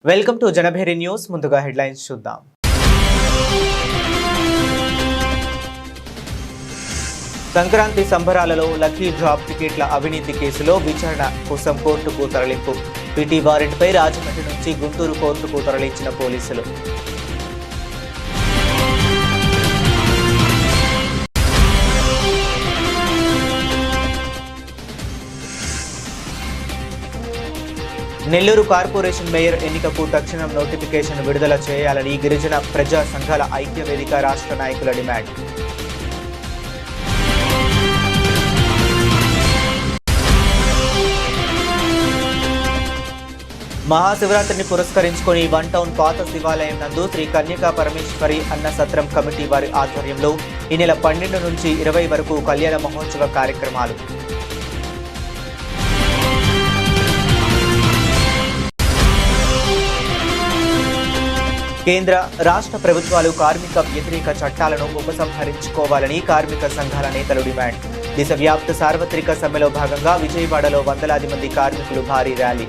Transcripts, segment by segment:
Welcome to Janabheri news. ముందుగా headlines చూద్దాం. సంక్రాంతి సంబరాలలో లక్కీ డ్రాప్ టికెట్ల అవినీతి కేసులో విచారణ కోసం కోర్టుకు తరలింపు. పిటి వారెంట్పై రాజమండ్రి నుంచి గుంటూరు కోర్టుకు తరలించిన పోలీసులు. నెల్లూరు కార్పొరేషన్ మేయర్ ఎన్నికకు తక్షణం నోటిఫికేషన్ విడుదల చేయాలని గిరిజన ప్రజా సంఘాల ఐక్య వేదిక రాష్ట్ర నాయకుల డిమాండ్. మహాశివరాత్రిని పురస్కరించుకొని వన్ టౌన్ పాత శివాలయం నందు శ్రీ కన్యకా పరమేశ్వరి అన్న సత్రం కమిటీ వారి ఆధ్వర్యంలో ఈ నెల 12 నుంచి 20 వరకు కళ్యాణ మహోత్సవ కార్యక్రమాలు. కేంద్ర రాష్ట్ర ప్రభుత్వాలు కార్మిక వ్యతిరేక చట్టాలను ఉపసంహరించుకోవాలని కార్మిక సంఘాల నేతలు డిమాండ్. దేశవ్యాప్త సార్వత్రిక సమ్మెలో భాగంగా విజయవాడలో వందలాది మంది కార్మికులు భారీ ర్యాలీ.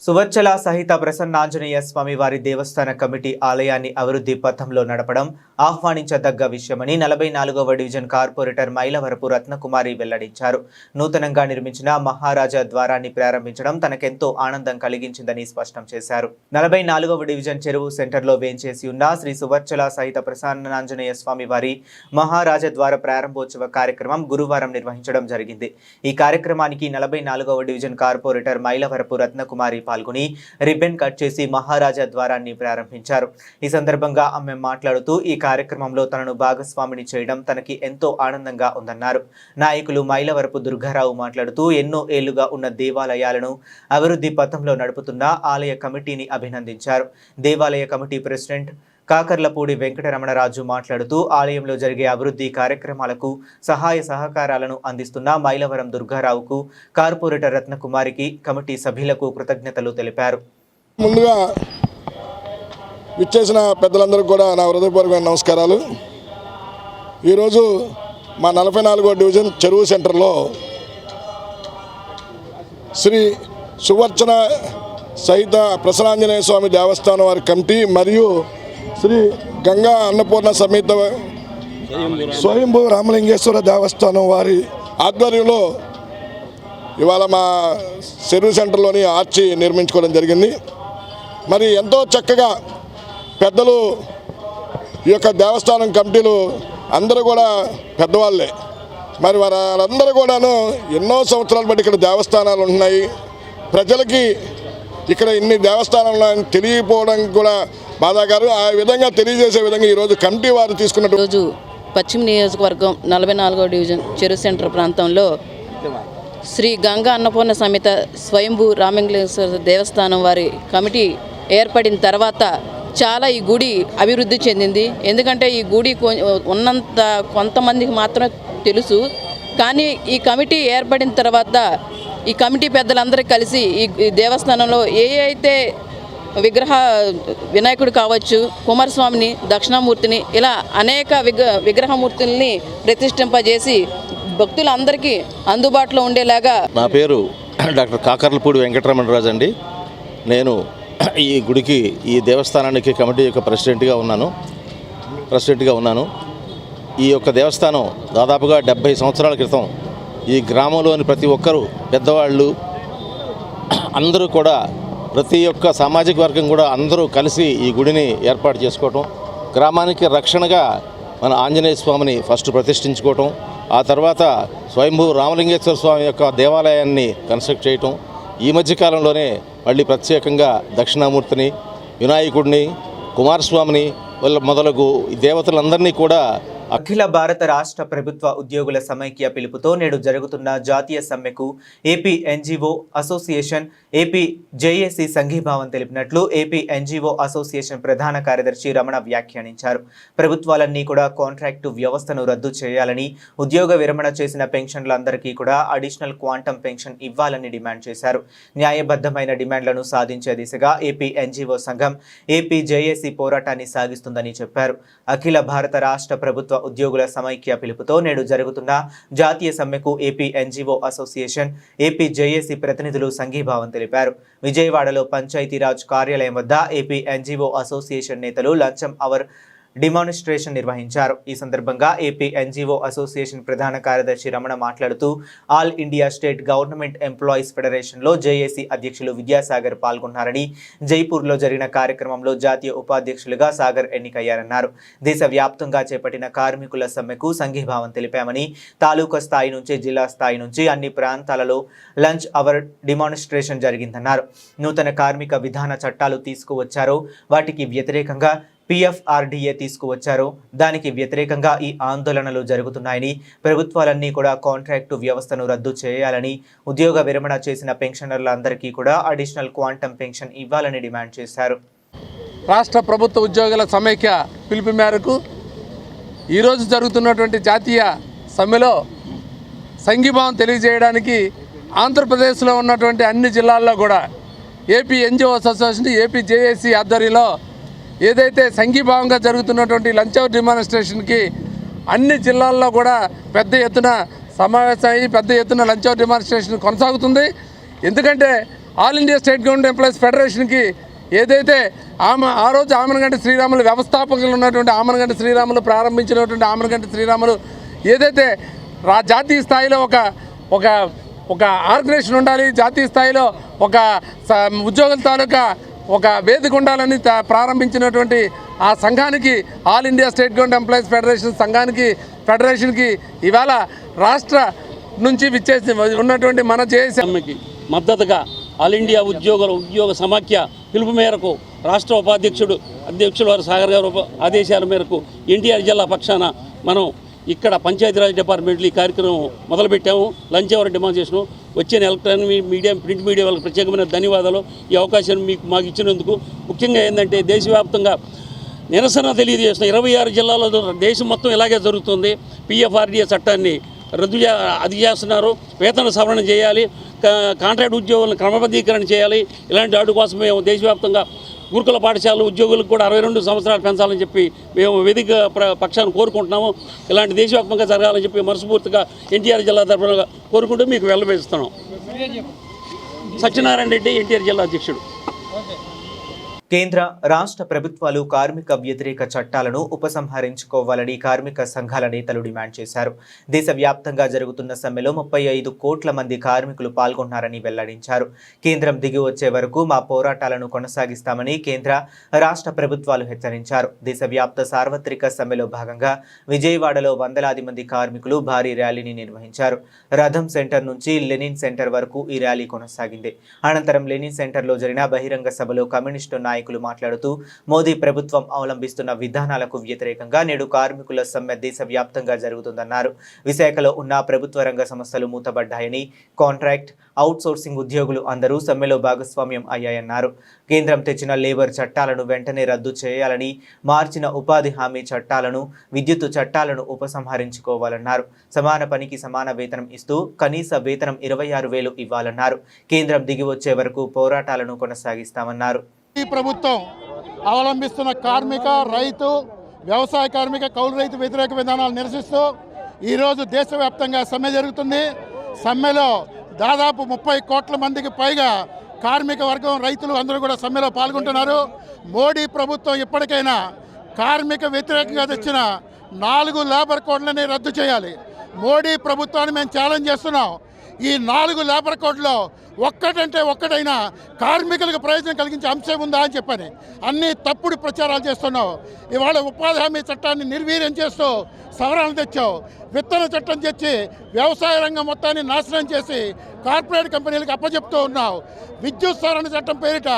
సువచ్చల సహిత ప్రసన్నాంజనేయ స్వామి వారి దేవస్థాన కమిటీ ఆలయాన్ని అభివృద్ధి పథంలో నడపడం ఆహ్వానించదగ్గ విషయమని 44వ డివిజన్ కార్పొరేటర్ మైలవరపు రత్నకుమారి వెల్లడించారు. నూతనంగా నిర్మించిన మహారాజా ద్వారాన్ని ప్రారంభించడం తనకెంతో ఆనందం కలిగించిందని స్పష్టం చేశారు. 44వ డివిజన్ చెరువు సెంటర్లో వేంచేసి ఉన్న శ్రీ సువచ్చల సహిత ప్రసన్నాంజనేయ స్వామి వారి మహారాజా ద్వార ప్రారంభోత్సవ కార్యక్రమం గురువారం నిర్వహించడం జరిగింది. ఈ కార్యక్రమానికి 44వ డివిజన్ కార్పొరేటర్ మైలవరపు రత్నకుమారి పాల్గొని రిబ్బన్ కట్ చేసి మహారాజా ద్వారాన్ని ప్రారంభించారు. ఈ సందర్భంగా ఆమె మాట్లాడుతూ ఈ కార్యక్రమంలో తనను భాగస్వామిని చేయడం తనకి ఎంతో ఆనందంగా ఉందన్నారు. నాయకులు మైలవరపు దుర్గారావు మాట్లాడుతూ ఎన్నో ఏళ్లుగా ఉన్న దేవాలయాలను అభివృద్ధి పథంలో నడుపుతున్న ఆలయ కమిటీని అభినందించారు. దేవాలయ కమిటీ ప్రెసిడెంట్ కాకర్లపూడి వెంకటరమణరాజు మాట్లాడుతూ ఆలయంలో జరిగే అభివృద్ధి కార్యక్రమాలకు సహాయ సహకారాలను అందిస్తున్న మైలవరం దుర్గారావుకు, కార్పొరేటర్ రత్నకుమారికి, కమిటీ సభ్యులకు కృతజ్ఞతలు తెలిపారు. ముందుగా విచ్చేసిన పెద్దలందరికీ కూడా నా హృదయపూర్వకమైన నమస్కారాలు. ఈరోజు మా 44వ డివిజన్ చెరువు సెంటర్లో శ్రీ సువర్చన సహిత ప్రసన్నాంజనేయ స్వామి దేవస్థానం వారి కమిటీ మరియు శ్రీ గంగా అన్నపూర్ణ సమేత స్వయంభూ రామలింగేశ్వర దేవస్థానం వారి ఆధ్వర్యంలో ఇవాళ మా చెరువు సెంటర్లోని ఆర్చి నిర్మించుకోవడం జరిగింది. మరి ఎంతో చక్కగా పెద్దలు ఈ యొక్క దేవస్థానం కమిటీలు అందరూ కూడా పెద్దవాళ్ళే. మరి వాళ్ళందరూ కూడాను ఎన్నో సంవత్సరాల బట్టి ఇక్కడ దేవస్థానాలు ఉంటున్నాయి. ప్రజలకి ఇక్కడ ఇన్ని దేవస్థానాలు తెలియకపోవడానికి కూడా బాధాకరం. ఆ విధంగా తెలియజేసే విధంగా ఈరోజు కమిటీ వారు తీసుకున్నట్టు రోజు పశ్చిమ నియోజకవర్గం 44వ డివిజన్ చెరువు సెంటర్ ప్రాంతంలో శ్రీ గంగా అన్నపూర్ణ సమేత స్వయంభూ రామలింగేశ్వర దేవస్థానం వారి కమిటీ ఏర్పడిన తర్వాత చాలా ఈ గుడి అభివృద్ధి చెందింది. ఎందుకంటే ఈ గుడి ఉన్నంత కొంతమందికి మాత్రం తెలుసు. కానీ ఈ కమిటీ ఏర్పడిన తర్వాత ఈ కమిటీ పెద్దలందరూ కలిసి ఈ దేవస్థానంలో ఏ అయితే వినాయకుడు కావచ్చు, కుమారస్వామిని, దక్షిణామూర్తిని ఇలా అనేక విగ్రహమూర్తుల్ని ప్రతిష్ఠింపజేసి భక్తులందరికీ అందుబాటులో ఉండేలాగా. నా పేరు డాక్టర్ కాకర్లపూడి వెంకటరమణరాజు అండి. నేను ఈ గుడికి, ఈ దేవస్థానానికి కమిటీ యొక్క ప్రెసిడెంట్గా ఉన్నాను. ఈ యొక్క దేవస్థానం దాదాపుగా 70 సంవత్సరాల క్రితం ఈ గ్రామంలోని ప్రతి ఒక్కరూ, పెద్దవాళ్ళు అందరూ కూడా, ప్రతి ఒక్క సామాజిక వర్గం కూడా అందరూ కలిసి ఈ గుడిని ఏర్పాటు చేసుకోవటం, గ్రామానికి రక్షణగా మన ఆంజనేయ స్వామిని ఫస్ట్ ప్రతిష్ఠించుకోవటం, ఆ తర్వాత స్వయంభూ రామలింగేశ్వర స్వామి యొక్క దేవాలయాన్ని కన్స్ట్రక్ట్ చేయటం, ఈ మధ్యకాలంలోనే మళ్ళీ ప్రత్యేకంగా దక్షిణామూర్తిని, వినాయకుడిని, కుమారస్వామిని మొదలగు దేవతలందరినీ కూడా. అఖిల భారత రాష్ట్ర ప్రభుత్వ ఉద్యోగుల సమైక్య పిలుపుతో నేడు జరుగుతున్న జాతీయ సమ్మెకు AP NGO association, AP JAC సంఘీభావం తెలిపినట్లు ఏపీ ఎన్జీఓ అసోసియేషన్ ప్రధాన కార్యదర్శి రమణ వ్యాఖ్యానించారు. ప్రభుత్వాలన్నీ కూడా కాంట్రాక్టు వ్యవస్థను రద్దు చేయాలని, ఉద్యోగ విరమణ చేసిన పెన్షన్లందరికీ కూడా అడిషనల్ క్వాంటమ్ పెన్షన్ ఇవ్వాలని డిమాండ్ చేశారు. న్యాయబద్ధమైన డిమాండ్లను సాధించే దిశగా ఏపీ ఎన్జీఓ సంఘం, ఏపీ జేఏసీ పోరాటాన్ని సాగిస్తుందని చెప్పారు. అఖిల భారత రాష్ట్ర ప్రభుత్వ ఉద్యోగుల సమైక్య పిలుపుతో నేడు జరుగుతున్న జాతీయ సమ్మెకు AP NGO association, AP JAC ప్రతినిధులు సంఘీభావం తెలిపారు. విజయవాడలో పంచాయతీరాజ్ కార్యాలయం వద్ద ఏపీ ఎన్జీఓ అసోసియేషన్ నేతలు లంచం అవర్ డిమాన్స్ట్రేషన్ నిర్వహించారు. ఈ సందర్భంగా ఏపీ ఎన్జీఓ అసోసియేషన్ ప్రధాన కార్యదర్శి రమణ మాట్లాడుతూ all India state government employees ఫెడరేషన్లో జేఏసీ అధ్యక్షులు విద్యాసాగర్ పాల్గొన్నారని, జైపూర్లో జరిగిన కార్యక్రమంలో జాతీయ ఉపాధ్యక్షులుగా సాగర్ ఎన్నికయ్యారన్నారు. దేశవ్యాప్తంగా చేపట్టిన కార్మికుల సమ్మెకు సంఘీభావం తెలిపామని, తాలూకా స్థాయి నుంచి జిల్లా స్థాయి నుంచి అన్ని ప్రాంతాలలో లంచ్ అవర్ డిమాన్స్ట్రేషన్ జరిగిందన్నారు. నూతన కార్మిక విధాన చట్టాలు తీసుకువచ్చారో వాటికి వ్యతిరేకంగా PFRDA తీసుకువచ్చారో దానికి వ్యతిరేకంగా ఈ ఆందోళనలు జరుగుతున్నాయని, ప్రభుత్వాలన్నీ కూడా కాంట్రాక్టు వ్యవస్థను రద్దు చేయాలని, ఉద్యోగ విరమణ చేసిన పెన్షనర్లందరికీ కూడా అడిషనల్ క్వాంటమ్ పెన్షన్ ఇవ్వాలని డిమాండ్ చేశారు. రాష్ట్ర ప్రభుత్వ ఉద్యోగుల సమైక్య పిలుపు మేరకు ఈరోజు జరుగుతున్నటువంటి జాతీయ సమ్మెలో సంఘీభావం తెలియజేయడానికి ఆంధ్రప్రదేశ్లో ఉన్నటువంటి అన్ని జిల్లాల్లో కూడా AP NGO association, AP JAC ఆధ్వర్యంలో ఏదైతే సంఘీభావంగా జరుగుతున్నటువంటి లంచ్ అవర్ డిమాన్స్ట్రేషన్కి అన్ని జిల్లాల్లో కూడా పెద్ద ఎత్తున సమావేశమయ్యి పెద్ద ఎత్తున లంచ్ అవర్ డిమాన్స్ట్రేషన్ కొనసాగుతుంది. ఎందుకంటే all India state government employees ఫెడరేషన్కి ఏదైతే ఆ రోజు ఆమనగంటి శ్రీరాములు వ్యవస్థాపకులు ఉన్నటువంటి ఆమనగంటి శ్రీరాములు ప్రారంభించినటువంటి ఆమనగంటి శ్రీరాములు ఏదైతే జాతీయ స్థాయిలో ఒక ఆర్గనైజేషన్ ఉండాలి, జాతీయ స్థాయిలో ఒక ఉద్యోగుల తాలూకా ఒక వేదిక ఉండాలని ప్రారంభించినటువంటి ఆ సంఘానికి, all India state government employees ఫెడరేషన్కి ఇవాళ రాష్ట్ర నుంచి విచ్చేసి ఉన్నటువంటి మన జేఏసీకి మద్దతుగా ఆల్ ఇండియా ఉద్యోగ సమాఖ్య పిలుపు మేరకు రాష్ట్ర అధ్యక్షులు వారు సాగర్ గారు ఆదేశాల మేరకు ఎన్టీఆర్ జిల్లా పక్షాన మనం ఇక్కడ పంచాయతీరాజ్ డిపార్ట్మెంట్లో ఈ కార్యక్రమం మొదలుపెట్టాము. లంచ్ అవర్ డిమాన్స్ట్రేషన్ వచ్చిన ఎలక్ట్రానిక్ మీడియా, ప్రింట్ మీడియా వాళ్ళకి ప్రత్యేకమైన ధన్యవాదాలు. ఈ అవకాశాన్ని మాకు ఇచ్చినందుకు. ముఖ్యంగా ఏంటంటే దేశవ్యాప్తంగా నిరసన తెలియజేస్తున్న 26 జిల్లాల్లో దేశం మొత్తం ఇలాగే జరుగుతుంది. PFRDA చట్టాన్ని అది చేస్తున్నారు. వేతన సవరణ చేయాలి, కాంట్రాక్ట్ ఉద్యోగులను క్రమబద్ధీకరణ చేయాలి. ఇలాంటి వాటి కోసం మేము దేశవ్యాప్తంగా గురుకుల పాఠశాల ఉద్యోగులకు కూడా 62 సంవత్సరాలు పెంచాలని చెప్పి మేము వేదిక పక్షాన్ని కోరుకుంటున్నాము. ఇలాంటి దేశవ్యాప్తంగా జరగాలని చెప్పి మనస్ఫూర్తిగా ఎన్టీఆర్ జిల్లా తరఫున కోరుకుంటూ మీకు వెళ్ళవేస్తున్నాం. సత్యనారాయణ రెడ్డి, ఎన్టీఆర్ జిల్లా అధ్యక్షుడు. కేంద్ర రాష్ట్ర ప్రభుత్వాలు కార్మిక వ్యతిరేక చట్టాలను ఉపసంహరించుకోవాలని కార్మిక సంఘాల నేతలు డిమాండ్ చేశారు. దేశవ్యాప్తంగా జరుగుతున్న సమ్మెలో 35 కోట్ల మంది కార్మికులు పాల్గొన్నారని వెల్లడించారు. కేంద్రం దిగి వచ్చే వరకు మా పోరాటాలను కొనసాగిస్తామని కేంద్ర రాష్ట్ర ప్రభుత్వాలు హెచ్చరించారు. దేశవ్యాప్త సార్వత్రిక సమ్మెలో భాగంగా విజయవాడలో వందలాది మంది కార్మికులు భారీ ర్యాలీని నిర్వహించారు. రథం సెంటర్ నుంచి లెనిన్ సెంటర్ వరకు ఈ ర్యాలీ కొనసాగింది. అనంతరం లెనిన్ సెంటర్లో జరిగిన బహిరంగ సభలో కమ్యూనిస్టు నాయకులు మాట్లాడుతూ మోదీ ప్రభుత్వం అవలంబిస్తున్న విధానాలకు వ్యతిరేకంగా నేడు కార్మికుల సమ్మె దేశవ్యాప్తంగా జరుగుతుందన్నారు. విశాఖలో ఉన్న ప్రభుత్వ రంగ సంస్థలు మూతబడ్డాయని, కాంట్రాక్ట్, అవుట్సోర్సింగ్ ఉద్యోగులు అందరూ సమ్మెలో భాగస్వామ్యం అయ్యాయన్నారు. కేంద్రం తెచ్చిన లేబర్ చట్టాలను వెంటనే రద్దు చేయాలని, మార్చిన ఉపాధి హామీ చట్టాలను, విద్యుత్ చట్టాలను ఉపసంహరించుకోవాలన్నారు. సమాన పనికి సమాన వేతనం ఇస్తూ కనీస వేతనం 26,000 ఇవ్వాలన్నారు. కేంద్రం దిగి వచ్చే వరకు పోరాటాలను కొనసాగిస్తామన్నారు. ఈ ప్రభుత్వం అవలంబిస్తున్న కార్మిక, రైతు, వ్యవసాయ కార్మిక, కౌలు రైతు వ్యతిరేక విధానాలు నిరసిస్తూ ఈరోజు దేశవ్యాప్తంగా సమ్మె జరుగుతుంది. సమ్మెలో దాదాపు 30 కోట్ల మందికి పైగా కార్మిక వర్గం, రైతులు అందరూ కూడా సమ్మెలో పాల్గొంటున్నారు. మోడీ ప్రభుత్వం ఇప్పటికైనా కార్మిక వ్యతిరేకంగా తెచ్చిన 4 లేబర్ కోడ్లని రద్దు చేయాలి. మోడీ ప్రభుత్వాన్ని మేము ఛాలెంజ్ చేస్తున్నాం. ఈ 4 లేబర్ కోడ్లో ఒక్కటంటే ఒక్కటైనా కార్మికులకు ప్రయోజనం కలిగించే అంశం ఉందా అని చెప్పని అన్ని తప్పుడు ప్రచారాలు చేస్తున్నావు. ఇవాళ ఉపాధి హామీ చట్టాన్ని నిర్వీర్యం చేస్తూ సవరణలు తెచ్చావు. విత్తన చట్టం తెచ్చి వ్యవసాయ రంగం మొత్తాన్ని నాశనం చేసి కార్పొరేట్ కంపెనీలకు అప్పచెప్తూ ఉన్నావు. విద్యుత్ సవరణ చట్టం పేరిట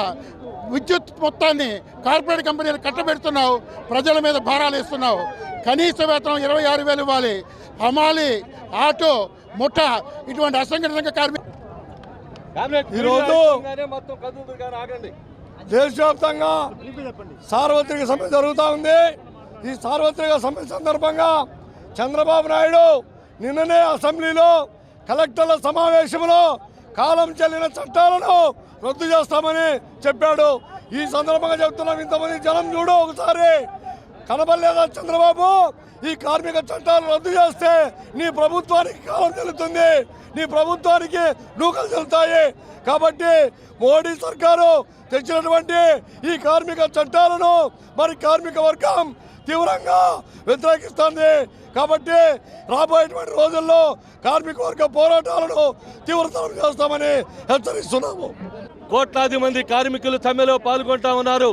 విద్యుత్ మొత్తాన్ని కార్పొరేట్ కంపెనీలు కట్టబెడుతున్నావు. ప్రజల మీద భారాలు ఇస్తున్నావు. కనీస వేతనం 26,000 ఇవ్వాలి. హమాలి, ఆటో, ముఠా ఇటువంటి అసంఘటిత కార్మికులు ఈరోజు దేశవ్యాప్తంగా సార్వత్రిక సమ్మె జరుగుతూ ఉంది. ఈ సార్వత్రిక సమ్మె సందర్భంగా చంద్రబాబు నాయుడు నిన్ననే అసెంబ్లీలో కలెక్టర్ల సమావేశంలో కాలం చెల్లిన చట్టాలను రద్దు చేస్తామని చెప్పాడు. ఈ సందర్భంగా చెప్తున్నాం, ఇంతమంది జనం చూడు ఒకసారి కనబడలేదా చంద్రబాబు? ఈ కార్మిక చట్టాలు రద్దు చేస్తే నీ ప్రభుత్వానికి కాలం చెల్లుతుంది, నీ ప్రభుత్వానికి నూకలు చెల్లుతాయి. కాబట్టి మోడీ సర్కారు తెచ్చినటువంటి ఈ కార్మిక చట్టాలను మరి కార్మిక వర్గం తీవ్రంగా వ్యతిరేకిస్తుంది. కాబట్టి రాబోయేటువంటి రోజుల్లో కార్మిక వర్గ పోరాటాలను తీవ్రతరం చేస్తామని హెచ్చరిస్తున్నాము. కోట్లాది మంది కార్మికులు సమ్మెలో పాల్గొంటా ఉన్నారు.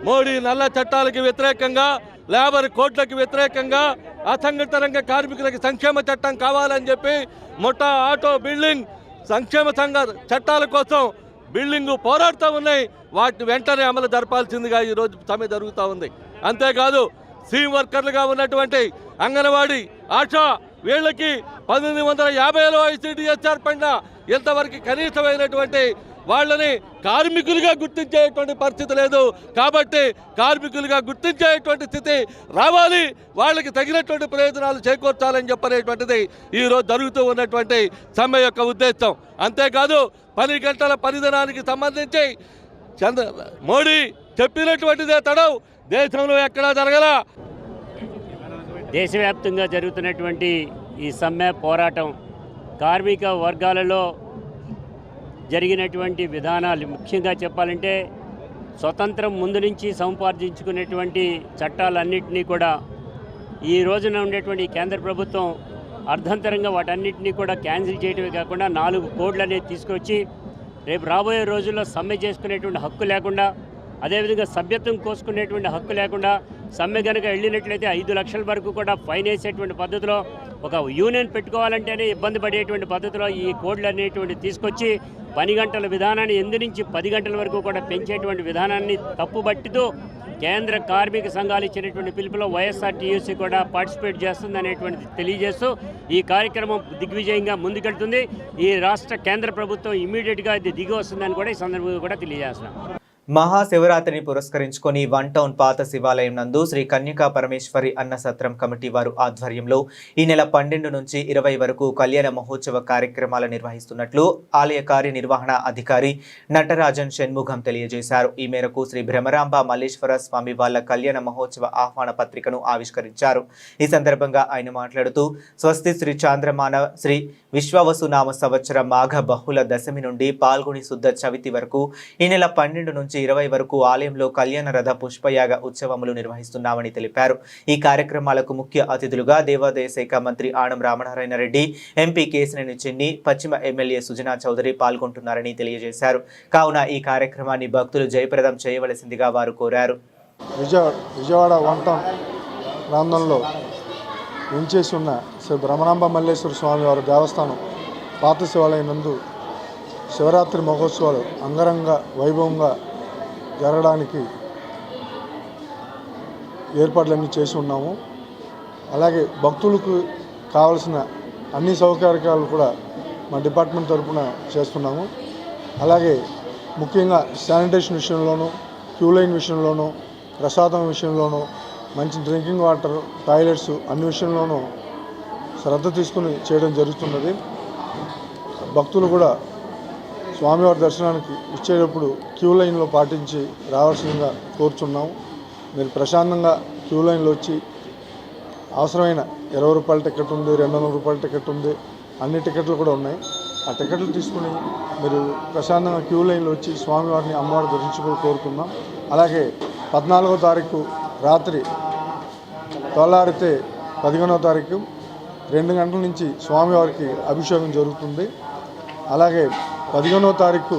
మోడీ నల్ల చట్టాలకు వ్యతిరేకంగా, లేబర్ కోడ్లకు వ్యతిరేకంగా, అసంఘటిత రంగ కార్మికులకి సంక్షేమ చట్టం కావాలని చెప్పి మొట్టా ఆటో బిల్డింగ్ సంక్షేమ సంఘ చట్టాల కోసం బిల్డింగు పోరాడుతూ ఉన్నాయి. వాటిని వెంటనే అమలు జరపాల్సిందిగా ఈరోజు సమ్మె జరుగుతూ ఉంది. అంతేకాదు సీమ్ వర్కర్లుగా ఉన్నటువంటి అంగన్వాడీ, ఆశా వీళ్ళకి 1950లో ICDS ఏర్పడిన ఇంతవరకు కనీసమైనటువంటి వాళ్ళని కార్మికులుగా గుర్తించేటువంటి పరిస్థితి లేదు. కాబట్టి కార్మికులుగా గుర్తించేటువంటి స్థితి రావాలి, వాళ్ళకి తగినటువంటి ప్రయోజనాలు చేకూర్చాలని చెప్పనేటువంటిది ఈరోజు జరుగుతూ ఉన్నటువంటి సమ్మె యొక్క ఉద్దేశం. అంతేకాదు 10 గంటల పనిదినానికి సంబంధించి మోడీ చెప్పినటువంటిదే తడవు దేశంలో ఎక్కడా జరగల. దేశవ్యాప్తంగా జరుగుతున్నటువంటి ఈ సమ్మె పోరాటం కార్మిక వర్గాలలో జరిగినటువంటి విధానాలు, ముఖ్యంగా చెప్పాలంటే స్వతంత్రం ముందు నుంచి సంపాదించుకునేటువంటి చట్టాలన్నింటినీ కూడా ఈ రోజున ఉండేటువంటి కేంద్ర ప్రభుత్వం అర్ధంతరంగా వాటన్నిటినీ కూడా క్యాన్సిల్ చేయడమే కాకుండా 4 కోడ్లు అనేది తీసుకొచ్చి రేపు రాబోయే రోజుల్లో సమ్మె చేసుకునేటువంటి హక్కు లేకుండా, అదేవిధంగా సభ్యత్వం కోసుకునేటువంటి హక్కు లేకుండా, సమ్మె కనుక వెళ్ళినట్లయితే 5 లక్షల వరకు కూడా ఫైన్ వేసేటువంటి పద్ధతిలో, ఒక యూనియన్ పెట్టుకోవాలంటేనే ఇబ్బంది పడేటువంటి పద్ధతిలో ఈ కోడ్లు అనేటువంటి తీసుకొచ్చి 10 గంటల విధానాన్ని 8 నుంచి 10 గంటల వరకు కూడా పెంచేటువంటి విధానాన్ని తప్పుబట్టితో కేంద్ర కార్మిక సంఘాలు ఇచ్చినటువంటి పిలుపులో వైఎస్ఆర్టీయూసీ కూడా పార్టిసిపేట్ చేస్తుందనేటువంటిది తెలియజేస్తూ ఈ కార్యక్రమం దిగ్విజయంగా ముందుకెళ్తుంది. ఈ రాష్ట్ర కేంద్ర ప్రభుత్వం ఇమ్మీడియట్గా ఇది దిగి వస్తుందని కూడా ఈ సందర్భంగా కూడా తెలియజేస్తున్నాం. మహాశివరాత్రిని పురస్కరించుకొని 1 టౌన్ పాత శివాలయం నందు శ్రీ కన్యకా పరమేశ్వరి అన్న సత్రం కమిటీ వారు ఆధ్వర్యంలో ఈ నెల 12 నుంచి 20 వరకు కళ్యాణ మహోత్సవ కార్యక్రమాలు నిర్వహిస్తున్నట్లు ఆలయ కార్యనిర్వహణ అధికారి నటరాజన్ షణ్ముఖం తెలియజేశారు. ఈ మేరకు శ్రీ భ్రమరాంబ మల్లేశ్వర స్వామి వాళ్ళ కళ్యాణ మహోత్సవ ఆహ్వాన పత్రికను ఆవిష్కరించారు. ఈ సందర్భంగా ఆయన మాట్లాడుతూ స్వస్తి శ్రీ చాంద్రమాన శ్రీ విశ్వవసునామ సంవత్సర మాఘ బహుళ దశమి నుండి పాల్గొని శుద్ధ చవితి వరకు ఈ నెల 12 నుంచి 20 వరకు ఆలయంలో కళ్యాణ రథ పుష్పయాగ ఉత్సవములు నిర్వహిస్తున్నామని తెలిపారు. ఈ కార్యక్రమాలకు ముఖ్య అతిథులుగా దేవాదాయ శాఖ మంత్రి ఆనం రామనారాయణ రెడ్డి, ఎంపీ కేశినేని చిన్ని, పశ్చిమ ఎమ్మెల్యే సుజనా చౌదరి పాల్గొంటున్నారని తెలియజేశారు. కావున ఈ కార్యక్రమాన్ని భక్తులు జయప్రదం చేయవలసిందిగా వారు కోరారు. విజయవాడ 1 టౌన్ ప్రాంతంలో ఉంచేసి ఉన్న శ్రీ భ్రమరాంబ మల్లేశ్వర స్వామి వారి దేవస్థానం పాత శివాలయం నందు శివరాత్రి మహోత్సవాలు అంగరంగ వైభవంగా జరగడానికి ఏర్పాట్లన్నీ చేసి ఉన్నాము. అలాగే భక్తులకు కావలసిన అన్ని సౌకర్యాలు కూడా మా డిపార్ట్మెంట్ తరఫున చేస్తున్నాము. అలాగే ముఖ్యంగా శానిటేషన్ విషయంలోనూ, క్యూ లైన్ విషయంలోనూ, ప్రసాదం విషయంలోనూ, మంచి డ్రింకింగ్ వాటర్, టాయిలెట్స్ అన్ని విషయంలోనూ శ్రద్ధ తీసుకుని చేయడం జరుగుతున్నది. భక్తులు కూడా స్వామివారి దర్శనానికి ఇచ్చేటప్పుడు క్యూ లైన్లో పాటించి రావాల్సిందిగా కోరుచున్నాము. మీరు ప్రశాంతంగా క్యూ లైన్లో వచ్చి అవసరమైన 20 రూపాయల టికెట్ ఉంది, 200 రూపాయల టికెట్ ఉంది, అన్ని టికెట్లు కూడా ఉన్నాయి. ఆ టికెట్లు తీసుకుని మీరు ప్రశాంతంగా క్యూ లైన్లో వచ్చి స్వామివారిని, అమ్మవారి దర్శించుకొని కోరుకుందాం. అలాగే 14వ తారీఖు రాత్రి తెల్లారితే 15వ తారీఖు 2 గంటల నుంచి స్వామివారికి అభిషేకం జరుగుతుంది. అలాగే 15వ తారీఖు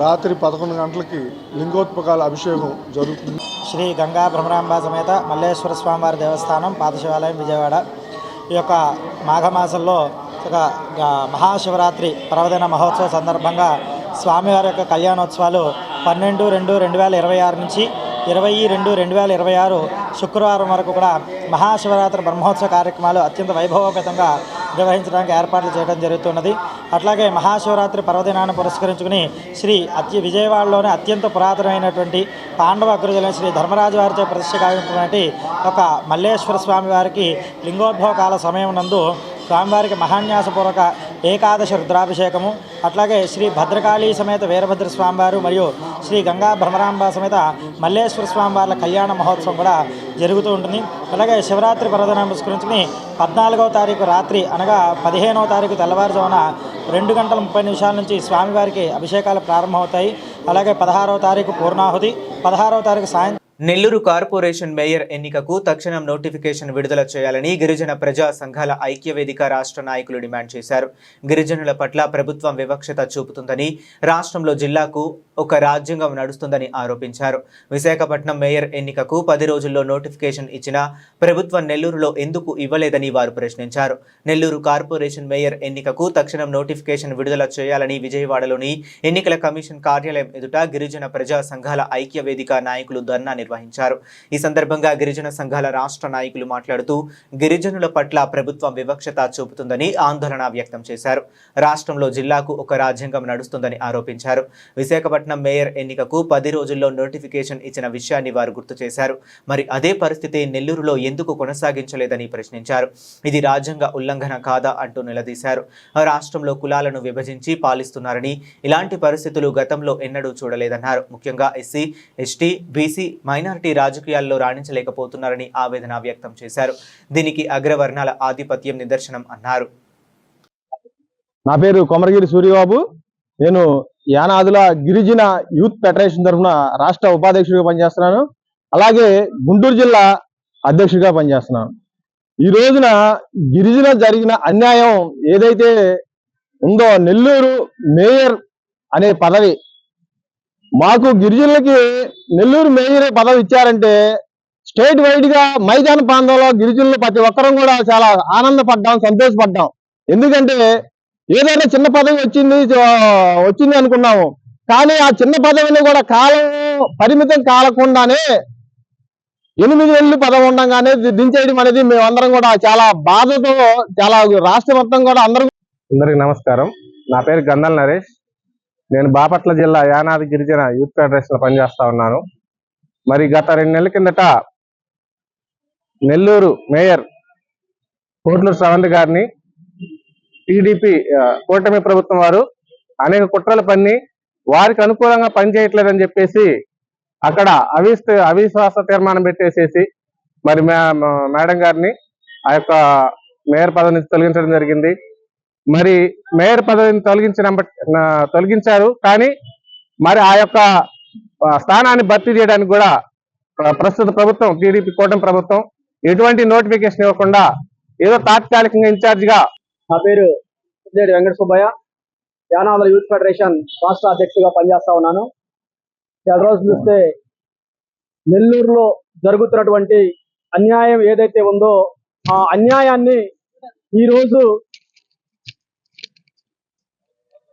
రాత్రి 11 గంటలకి లింగోత్పకాల అభిషేకం జరుగుతుంది. శ్రీ గంగా భ్రమరాంబ సమేత మల్లేశ్వర స్వామివారి దేవస్థానం పాత శివాలయం విజయవాడ. ఈ యొక్క మాఘమాసంలో ఒక మహాశివరాత్రి పర్వదిన మహోత్సవ సందర్భంగా స్వామివారి యొక్క కళ్యాణోత్సవాలు 12/2/2026 నుంచి 20/2/2026 శుక్రవారం వరకు కూడా మహాశివరాత్రి బ్రహ్మోత్సవ కార్యక్రమాలు అత్యంత వైభవోపేతంగా నిర్వహించడానికి ఏర్పాట్లు చేయడం జరుగుతున్నది. అట్లాగే మహాశివరాత్రి పర్వదినాన్ని పురస్కరించుకుని విజయవాడలోనే అత్యంత పురాతనమైనటువంటి పాండవ అగ్రజులైన శ్రీ ధర్మరాజు వారితో ప్రతిష్ఠ కావినటువంటి ఒక మల్లేశ్వర స్వామి వారికి లింగోద్భవ కాల సమయం నందు స్వామివారికి మహాన్యాసపూర్వక ఏకాదశ రుద్రాభిషేకము, అట్లాగే శ్రీ భద్రకాళీ సమేత వీరభద్ర స్వామివారు మరియు శ్రీ గంగా భ్రమరాంబ సమేత మల్లేశ్వర స్వామివార్ల కళ్యాణ మహోత్సవం కూడా జరుగుతూ ఉంటుంది. అలాగే శివరాత్రి పర్వదినాన్ని పురస్కరించుకుని 14వ తారీఖు రాత్రి అనగా 15వ తారీఖు తెల్లవారుజామున 2:30 నుంచి స్వామివారికి అభిషేకాలు ప్రారంభమవుతాయి. అలాగే 16వ తారీఖు పూర్ణాహుతి, 16వ తారీఖు సాయంత్రం. నెల్లూరు కార్పొరేషన్ మేయర్ ఎన్నికకు తక్షణం నోటిఫికేషన్ విడుదల చేయాలని గిరిజన ప్రజా సంఘాల ఐక్యవేదిక రాష్ట్ర నాయకులు డిమాండ్ చేశారు. గిరిజనుల పట్ల ప్రభుత్వం వివక్షత చూపుతుందని, రాష్ట్రంలో జిల్లాకు ఒక రాజ్యాంగం నడుస్తుందని ఆరోపించారు. విశాఖపట్నం మేయర్ ఎన్నికకు 10 రోజుల్లో నోటిఫికేషన్ ఇచ్చినా ప్రభుత్వం నెల్లూరులో ఎందుకు ఇవ్వలేదని వారు ప్రశ్నించారు. నెల్లూరు కార్పొరేషన్ మేయర్ ఎన్నికకు తక్షణం నోటిఫికేషన్ విడుదల చేయాలని విజయవాడలోని ఎన్నికల కమిషన్ కార్యాలయం ఎదుట గిరిజన ప్రజా సంఘాల ఐక్యవేదిక నాయకులు ధర్నా నిర్వహించారు. ఈ సందర్భంగా గిరిజన సంఘాల రాష్ట్ర నాయకులు మాట్లాడుతూ గిరిజనుల పట్ల ప్రభుత్వం వివక్షత చూపుతుందని ఆందోళన వ్యక్తం చేశారు. రాష్ట్రంలో జిల్లాకు ఒక రాజ్యాంగం నడుస్తుందని ఆరోపించారు. విశాఖపట్నం మేయర్ ఎన్నికకు 10 రోజుల్లో నోటిఫికేషన్ ఇచ్చిన విషయాన్ని వారు గుర్తు చేశారు. మరి అదే పరిస్థితి నెల్లూరులో ఎందుకు కొనసాగించలేదని ప్రశ్నించారు. ఇది రాజ్యాంగ ఉల్లంఘన కాదా అంటూ నిలదీశారు. రాష్ట్రంలో కులాలను విభజించి పాలిస్తున్నారని, ఇలాంటి పరిస్థితులు గతంలో ఎన్నడూ చూడలేదన్నారు. ముఖ్యంగా ఎస్సీ, ఎస్టీ, బీసీ, మైనారిటీ రాజకీయాల్లో రాణించలేకపోతున్నారని ఆవేదన వ్యక్తం చేశారు. దీనికి అగ్రవర్ణాల ఆధిపత్యం నిదర్శనం అన్నారు. నా పేరు కొమరగిరి సూర్యబాబు. నేను యానాదుల గిరిజన యూత్ ఫెడరేషన్ తరఫున రాష్ట్ర ఉపాధ్యక్షుడిగా పనిచేస్తున్నాను. అలాగే గుంటూరు జిల్లా అధ్యక్షుడిగా పనిచేస్తున్నాను. ఈ రోజున గిరిజన జరిగిన అన్యాయం ఏదైతే ఉందో, నెల్లూరు మేయర్ అనే పదవి, మాకు గిరిజనులకి నెల్లూరు మేయర్ పదవి ఇచ్చారంటే స్టేట్ వైడ్ గా మైదాన ప్రాంతంలో గిరిజనులు ప్రతి ఒక్కరం కూడా చాలా ఆనందపడ్డాం, సంతోషపడ్డాం. ఎందుకంటే ఏదైనా చిన్న పదవి వచ్చింది అనుకున్నాము. కానీ ఆ చిన్న పదవిని కూడా కాలం పరిమితం కాలకుండానే 8 ఏళ్ళు పదవి ఉండగానే దించేయడం అనేది మేమందరం కూడా చాలా బాధతో, చాలా రాష్ట్ర మొత్తం కూడా అందరికీ నమస్కారం. నా పేరు గంధల నరేష్. నేను బాపట్ల జిల్లా యానాది గిరిజన యూత్ ఫెడరేషన్ లో పనిచేస్తా ఉన్నాను. మరి గత 2 నెలల కిందట నెల్లూరు మేయర్ కోట్లూరు శ్రవంతి గారిని టీడీపీ కూటమి ప్రభుత్వం వారు అనేక కుట్రలు పన్ని వారికి అనుకూలంగా పనిచేయట్లేదని చెప్పేసి అక్కడ అవిశ్వాస తీర్మానం పెట్టేసేసి మరి మేడం గారిని ఆ యొక్క మేయర్ పదవి నుంచి తొలగించడం జరిగింది. మరి మేయర్ పదవిని తొలగించారు. కానీ మరి ఆ యొక్క స్థానాన్ని భర్తీ చేయడానికి కూడా ప్రస్తుత ప్రభుత్వం, టీడీపీ కూటమి ప్రభుత్వం ఎటువంటి నోటిఫికేషన్ ఇవ్వకుండా ఏదో తాత్కాలికంగా ఇన్ఛార్జ్ గా. నా పేరు వెంకట సుబ్బయ్య, యానాదుల యూత్ ఫెడరేషన్ రాష్ట్ర అధ్యక్షుడిగా పనిచేస్తా ఉన్నాను. చాలా రోజులు చూస్తే నెల్లూరులో జరుగుతున్నటువంటి అన్యాయం ఏదైతే ఉందో ఆ అన్యాయాన్ని ఈరోజు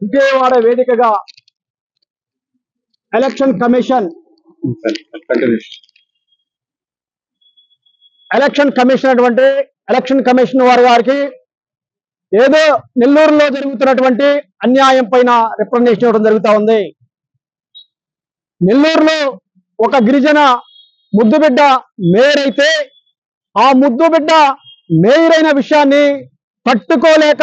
విజయవాడ వేదికగా ఎలక్షన్ కమిషన్ వారికి ఏదో నెల్లూరులో జరుగుతున్నటువంటి అన్యాయం పైన రిప్రజెంటేషన్ ఇవ్వడం జరుగుతూ ఉంది. నెల్లూరులో ఒక గిరిజన ముద్దుబిడ్డ మేయర్ అయితే ఆ ముద్దుబిడ్డ మేయర్ అయిన విషయాన్ని తట్టుకోలేక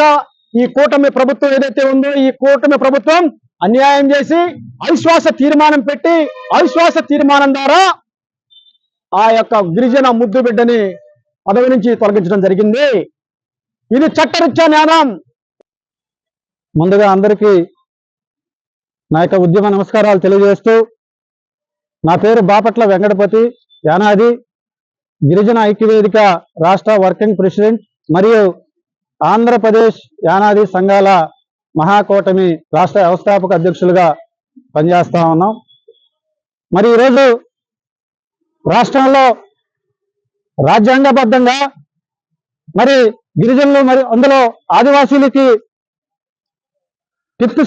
ఈ కూటమి ప్రభుత్వం ఏదైతే ఉందో, ఈ కూటమి ప్రభుత్వం అన్యాయం చేసి అవిశ్వాస తీర్మానం పెట్టి, అవిశ్వాస తీర్మానం ద్వారా ఆ యొక్క గిరిజన ముద్దుబిడ్డని పదవి నుంచి తొలగించడం జరిగింది. ఇది చట్టరీత్యా న్యాయం. ముందుగా అందరికీ నా యొక్క ఉద్యమ నమస్కారాలు తెలియజేస్తూ, నా పేరు బాపట్ల వెంకటపతి, యానాది గిరిజన ఐక్యవేదిక రాష్ట్ర వర్కింగ్ ప్రెసిడెంట్ మరియు ఆంధ్రప్రదేశ్ యానాది సంఘాల మహాకూటమి రాష్ట్ర వ్యవస్థాపక అధ్యక్షులుగా పనిచేస్తా ఉన్నాం. మరి ఈరోజు రాష్ట్రంలో రాజ్యాంగబద్ధంగా మరి గిరిజనులు, మరి అందులో ఆదివాసీలకి 5th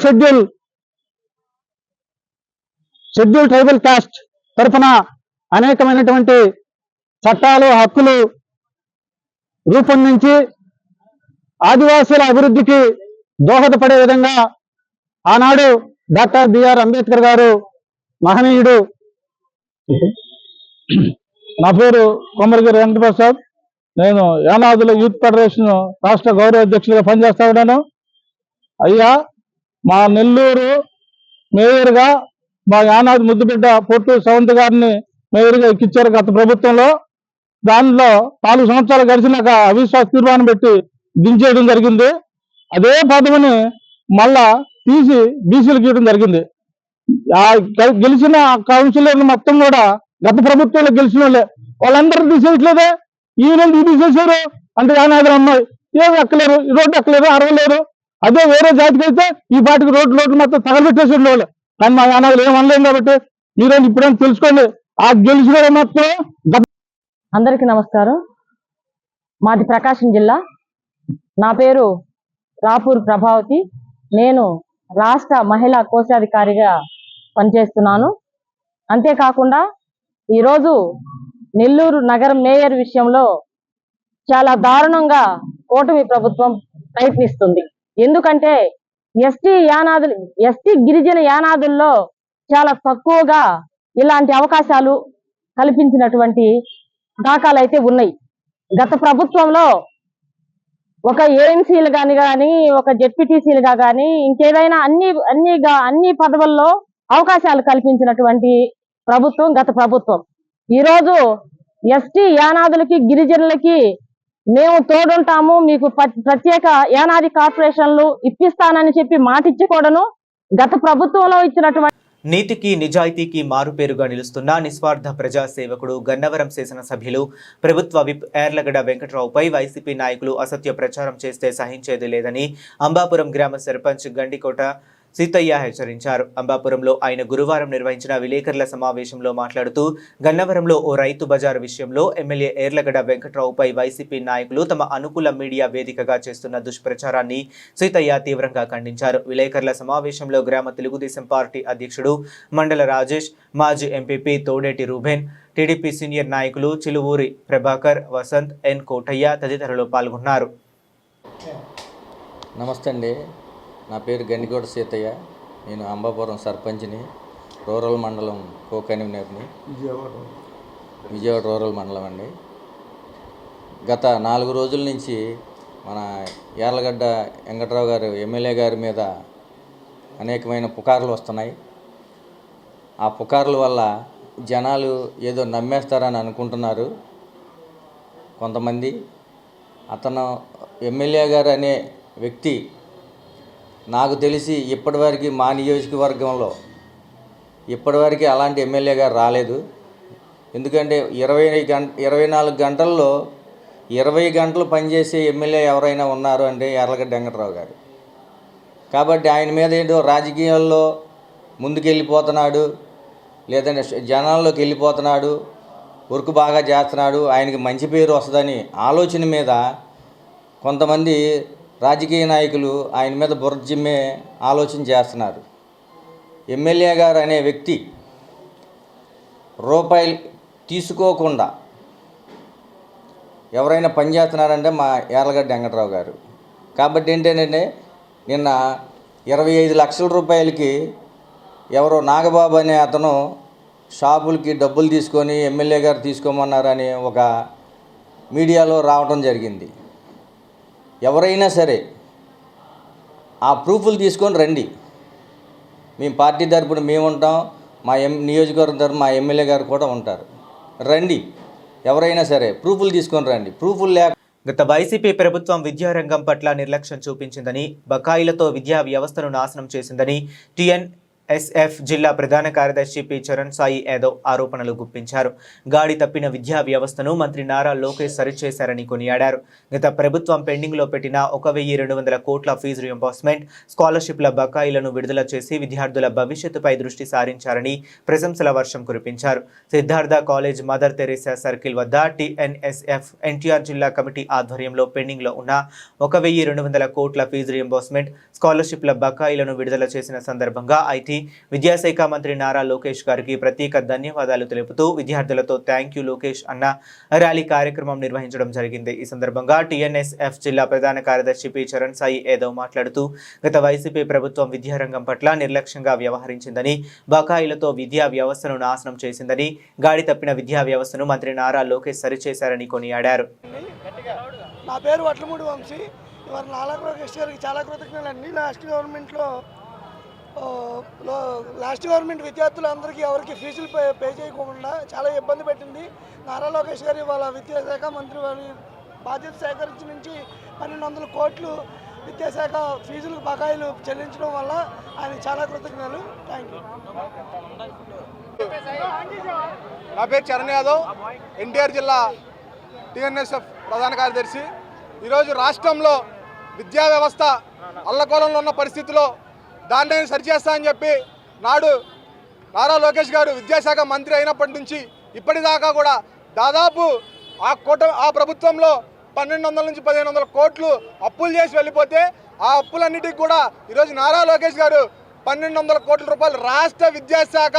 షెడ్యూల్ ట్రైబల్ కాస్ట్ తరఫున అనేకమైనటువంటి చట్టాలు, హక్కులు రూపొందించి ఆదివాసీల అభివృద్ధికి దోహదపడే విధంగా ఆనాడు డాక్టర్ బిఆర్ అంబేద్కర్ గారు మహనీయుడు. నా పేరు కొమరగిరి వెంకటప్రసాద్. నేను యానాదుల యూత్ ఫెడరేషన్ రాష్ట్ర గౌరవ అధ్యక్షులుగా పనిచేస్తా ఉన్నాను. అయ్యా మా నెల్లూరు మేయర్గా మా యానాది ముద్దుబిడ్డ పొట్టు సవంత్ గారిని మేయర్గా ఎక్కించారు గత ప్రభుత్వంలో. దానిలో 4 సంవత్సరాలు గడిచినాక అవిశ్వాస తీర్మానం పెట్టి దించేయడం జరిగింది. అదే పదవిని మళ్ళా తీసి బీసీలకు ఇవ్వడం జరిగింది. గెలిచిన కౌన్సిలర్లు మొత్తం కూడా గత ప్రభుత్వంలో గెలిచిన వాళ్ళందరూ తీసేయట్లేదే. ఈయన తీసేశారు అంటే యానాదులు అమ్మాయి ఏమి ఎక్కలేరు, రోడ్డు ఎక్కలేరు, అరవలేరు. అదే వేరే జాతికి అయితే ఈ పాటికి రోడ్లు మొత్తం తగలబెట్టేసే వాళ్ళు. కానీ మా యానాదులు ఏమనలేము కాబట్టి మీరేం ఇప్పుడేం తెలుసుకోండి. ఆ గెలిచిన మాత్రం. అందరికీ నమస్కారం. మాది ప్రకాశం జిల్లా. నా పేరు రాపూర్ ప్రభావతి. నేను రాష్ట్ర మహిళా కోశాధికారిగా పనిచేస్తున్నాను. అంతేకాకుండా ఈరోజు నెల్లూరు నగరం మేయర్ విషయంలో చాలా దారుణంగా కూటమి ప్రభుత్వం ప్రయత్నిస్తుంది. ఎందుకంటే ఎస్టీ గిరిజన యానాదుల్లో చాలా తక్కువగా ఇలాంటి అవకాశాలు కల్పించినటువంటి దాఖలు అయితే ఉన్నాయి. గత ప్రభుత్వంలో ఒక ఏఎంసీలు కానీ ఒక జెడ్పీటీసీలుగా కానీ ఇంకేదైనా అన్ని పదవుల్లో అవకాశాలు కల్పించినటువంటి ప్రభుత్వం గత ప్రభుత్వం. ఈరోజు ఎస్టీ యానాదులకి గిరిజనులకి మేము తోడుంటాము, మీకు ప్రత్యేక యానాది కార్పొరేషన్లు ఇప్పిస్తానని చెప్పి మాటిచ్చి కూడాను గత ప్రభుత్వంలో ఇచ్చినటువంటి నీతికి నిజాయితీకి మారుపేరుగా నిలుస్తున్న నిస్వార్థ ప్రజాసేవకుడు గన్నవరం శాసనసభ్యులు ప్రభుత్వ విప్ యార్లగడ్డ వెంకట్రావుపై వైసీపీ నాయకులు అసత్య ప్రచారం చేస్తే సహించేది లేదని అంబాపురం గ్రామ సర్పంచ్ గండికోట సీతయ్య హెచ్చరించారు. అంబాపురంలో ఆయన గురువారం నిర్వహించిన విలేకరుల సమావేశంలో మాట్లాడుతూ గన్నవరంలో ఓ రైతు బజారు విషయంలో ఎమ్మెల్యే యార్లగడ్డ వెంకట్రావుపై వైసీపీ నాయకులు తమ అనుకూల మీడియా వేదికగా చేస్తున్న దుష్ప్రచారాన్ని సీతయ్య తీవ్రంగా ఖండించారు. విలేకరుల సమావేశంలో గ్రామ తెలుగుదేశం పార్టీ అధ్యక్షుడు మండల రాజేష్, మాజీ MPP Thodeti Reuben, TDP senior నాయకులు చిలువూరి ప్రభాకర్, వసంత్, ఎన్ కోటయ్య తదితరులు పాల్గొన్నారు. నమస్తే అండి. నా పేరు గండికోట సీతయ్య. నేను అంబాపురం సర్పంచ్ని, రూరల్ మండలం కో కన్వీనర్ని, విజయవాడ రూరల్ మండలం అండి. గత 4 రోజుల నుంచి మన యార్లగడ్డ వెంకట్రావు గారు ఎమ్మెల్యే గారి మీద అనేకమైన పుకార్లు వస్తున్నాయి. ఆ పుకార్ల వల్ల జనాలు ఏదో నమ్మేస్తారని అనుకుంటున్నారు కొంతమంది. అతను ఎమ్మెల్యే గారు అనే వ్యక్తి నాకు తెలిసి ఇప్పటివరకు మా నియోజకవర్గంలో ఇప్పటివరకు అలాంటి ఎమ్మెల్యే గారు రాలేదు. ఎందుకంటే 24 గంటల్లో 20 గంటలు పనిచేసే ఎమ్మెల్యే ఎవరైనా ఉన్నారు అంటే యార్లగడ్డ వెంకట్రావు గారు. కాబట్టి ఆయన మీద ఏదో రాజకీయాల్లో ముందుకెళ్ళిపోతున్నాడు, లేదంటే జనాల్లోకి వెళ్ళిపోతున్నాడు, వర్క్ బాగా చేస్తున్నాడు, ఆయనకి మంచి పేరు వస్తుందని ఆలోచన మీద కొంతమంది రాజకీయ నాయకులు ఆయన మీద బురద జిమ్మే ఆలోచన చేస్తున్నారు. ఎమ్మెల్యే గారు అనే వ్యక్తి రూపాయలు తీసుకోకుండా ఎవరైనా పనిచేస్తున్నారంటే మా యార్లగడ్డ వెంకట్రావు గారు. కాబట్టి ఏంటంటే నిన్న 25 లక్షల రూపాయలకి ఎవరో నాగబాబు అనే అతను షాపులకి డబ్బులు తీసుకొని ఎమ్మెల్యే గారు తీసుకోమన్నారని ఒక మీడియాలో రావడం జరిగింది. ఎవరైనా సరే ఆ ప్రూఫ్లు తీసుకొని రండి. మేము పార్టీ తరపున మేము ఉంటాం, మా నియోజకవర్గం తరపున మా ఎమ్మెల్యే గారు కూడా ఉంటారు. రండి, ఎవరైనా సరే ప్రూఫ్లు తీసుకొని రండి. ప్రూఫ్లు లేక గత వైసీపీ ప్రభుత్వం విద్యారంగం పట్ల నిర్లక్ష్యం చూపించిందని, బకాయిలతో విద్యా వ్యవస్థను నాశనం చేసిందని టీఎన్ఎస్ఎఫ్ జిల్లా ప్రధాన కార్యదర్శి పి చరణ్ సాయి యాదవ్ ఆరోపణలు గుప్పించారు. గాడి తప్పిన విద్యా వ్యవస్థను మంత్రి నారా లోకేష్ సరిచేశారని కొనియాడారు. గత ప్రభుత్వం పెండింగ్లో పెట్టిన 1,200 కోట్ల ఫీజు రియంబర్స్మెంట్, స్కాలర్షిప్ల బకాయిలను విడుదల చేసి విద్యార్థుల భవిష్యత్తుపై దృష్టి సారించారని ప్రశంసల వర్షం కురిపించారు. Siddhartha college mother Teresa circle వద్ద టీఎన్ఎస్ఎఫ్ ఎన్టీఆర్ జిల్లా కమిటీ ఆధ్వర్యంలో పెండింగ్లో ఉన్న 1,200 కోట్ల ఫీజు రియంబర్స్మెంట్, స్కాలర్షిప్ల బకాయిలను విడుదల చేసిన సందర్భంగా ఐటీ విద్యాశాఖ మంత్రి నారా లోకేష్ గారికి ప్రత్యేక ధన్యవాదాలు తెలుపుతూ విద్యార్థులతో థ్యాంక్ యూ లోకేష్ అన్న ర్యాలీ కార్యక్రమం నిర్వహించడం జరిగింది. ఈ సందర్భంగా టీఎన్ఎస్ఎఫ్ జిల్లా ప్రధాన కార్యదర్శి పి చరణ్ సాయి యాదవ్ మాట్లాడుతూ గత వైసీపీ ప్రభుత్వం విద్యారంగం పట్ల నిర్లక్ష్యంగా వ్యవహరించిందని, బకాయిలతో విద్యా వ్యవస్థను నాశనం చేసిందని, గాడి తప్పిన విద్యా వ్యవస్థను మంత్రి నారా లోకేష్ సరిచేశారని కొనియాడారు. నా పేరు వట్లమూడి వంశీ. వారు నారా లోకేష్ గారికి చాలా కృతజ్ఞతలండి. లాస్ట్ గవర్నమెంట్ విద్యార్థులందరికీ ఎవరికి ఫీజులు పే చేయకుండా చాలా ఇబ్బంది పెట్టింది. నారా లోకేష్ గారి వాళ్ళ విద్యాశాఖ మంత్రి వారి బాధ్యత సేకరించి నుంచి 1200 కోట్లు విద్యాశాఖ ఫీజులు బకాయిలు చెల్లించడం వల్ల ఆయన చాలా కృతజ్ఞతలు. Thank you. నా పేరు చరణ్ యాదవ్, ఎన్టీఆర్ జిల్లా టీఎన్ఎస్ఎఫ్ ప్రధాన కార్యదర్శి. ఈరోజు రాష్ట్రంలో విద్యా వ్యవస్థ అల్లకోలంలో ఉన్న పరిస్థితిలో దాన్ని సరిచేస్తా అని చెప్పి నాడు నారా లోకేష్ గారు విద్యాశాఖ మంత్రి అయినప్పటి నుంచి ఇప్పటిదాకా కూడా దాదాపు ఆ ప్రభుత్వంలో 1200 నుంచి 1500 కోట్లు అప్పులు చేసి వెళ్ళిపోతే ఆ అప్పులన్నిటికీ కూడా ఈరోజు నారా లోకేష్ గారు 1200 కోట్ల రూపాయలు రాష్ట్ర విద్యాశాఖ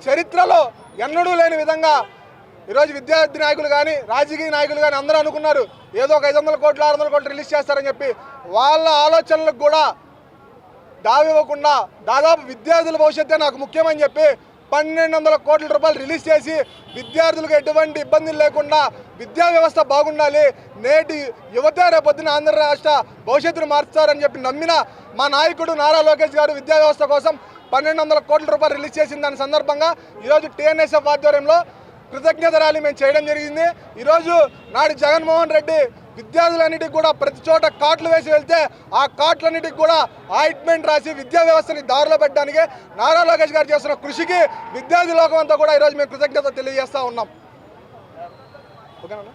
చరిత్రలో ఎన్నడూ లేని విధంగా ఈరోజు విద్యార్థి నాయకులు కానీ రాజకీయ నాయకులు కానీ అందరూ అనుకున్నారు ఏదో ఒక 500 కోట్లు 600 కోట్లు రిలీజ్ చేస్తారని చెప్పి. వాళ్ళ ఆలోచనలకు కూడా దావివ్వకుండా దాదాపు విద్యార్థుల భవిష్యత్తే నాకు ముఖ్యమని చెప్పి 1200 కోట్ల రూపాయలు రిలీజ్ చేసి విద్యార్థులకు ఎటువంటి ఇబ్బందులు లేకుండా విద్యా వ్యవస్థ బాగుండాలి, నేటి యువత రేపొద్దున ఆంధ్ర రాష్ట్ర భవిష్యత్తును మార్చుతారని చెప్పి నమ్మిన మా నాయకుడు నారా లోకేష్ గారు విద్యా వ్యవస్థ కోసం 1200 కోట్ల రూపాయలు రిలీజ్ చేసిన దాని సందర్భంగా ఈరోజు టీఎన్ఎస్ఎఫ్ ఆధ్వర్యంలో కృతజ్ఞత ర్యాలీ మేము చేయడం జరిగింది. ఈరోజు నాడు జగన్మోహన్ రెడ్డి విద్యార్థులన్నిటికి కూడా ప్రతి చోట కాట్లు వేసి వెళ్తే ఆ కాట్లన్నిటికి కూడా ఆయింట్మెంట్ రాసి విద్యా వ్యవస్థని దారిలో పెట్టడానికి నారా లోకేష్ గారు చేస్తున్న కృషికి విద్యార్థి లోకం అంతా కూడా ఈరోజు మేము కృతజ్ఞత తెలియజేస్తూ ఉన్నాం. ఓకేనా?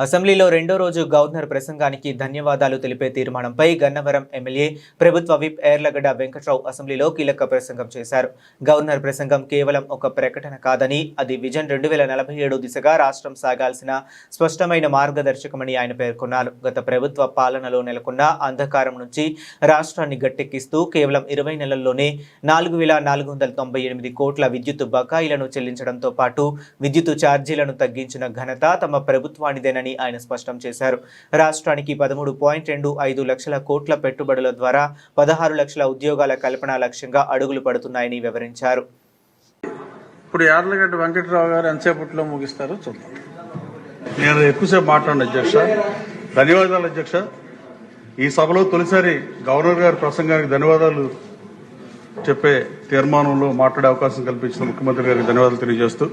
అసెంబ్లీలో రెండో రోజు గవర్నర్ ప్రసంగానికి ధన్యవాదాలు తెలిపే తీర్మానంపై గన్నవరం ఎమ్మెల్యే ప్రభుత్వ విప్ ఏర్లగడ్డ వెంకట్రావు అసెంబ్లీలో కీలక ప్రసంగం చేశారు. గవర్నర్ ప్రసంగం కేవలం ఒక ప్రకటన కాదని అది విజన్ 2047 దిశగా రాష్ట్రం సాగాల్సిన స్పష్టమైన మార్గదర్శకమని ఆయన పేర్కొన్నారు. గత ప్రభుత్వ పాలనలో నెలకొన్న అంధకారం నుంచి రాష్ట్రాన్ని గట్టెక్కిస్తూ కేవలం 20 నెలల్లోనే 4498 కోట్ల విద్యుత్ బకాయిలను చెల్లించడంతో పాటు విద్యుత్ ఛార్జీలను తగ్గించిన ఘనత తమ ప్రభుత్వానిదేనని ఆయన స్పష్టం చేశారు. రాష్ట్రానికి 13.25 లక్షల కోట్ల పెట్టుబడుల ద్వారా 16 లక్షల ఉద్యోగాల కల్పన లక్ష్యంగా అడుగులు పడుతున్నాయని వివరించారు. ఇప్పుడు యార్లగడ్డ వెంకటరావు గారు ఎంతసేపట్లో ముగిస్తారో చూద్దాం. నేను ఎక్కువసేపు మాట్లాడిన అధ్యక్ష. ధన్యవాదాలు అధ్యక్ష. ఈ సభలో తొలిసారి గవర్నర్ గారి ప్రసంగానికి ధన్యవాదాలు చెప్పే తీర్మానంలో మాట్లాడే అవకాశం కల్పించిన ముఖ్యమంత్రి గారికి ధన్యవాదాలు తెలియజేస్తూ,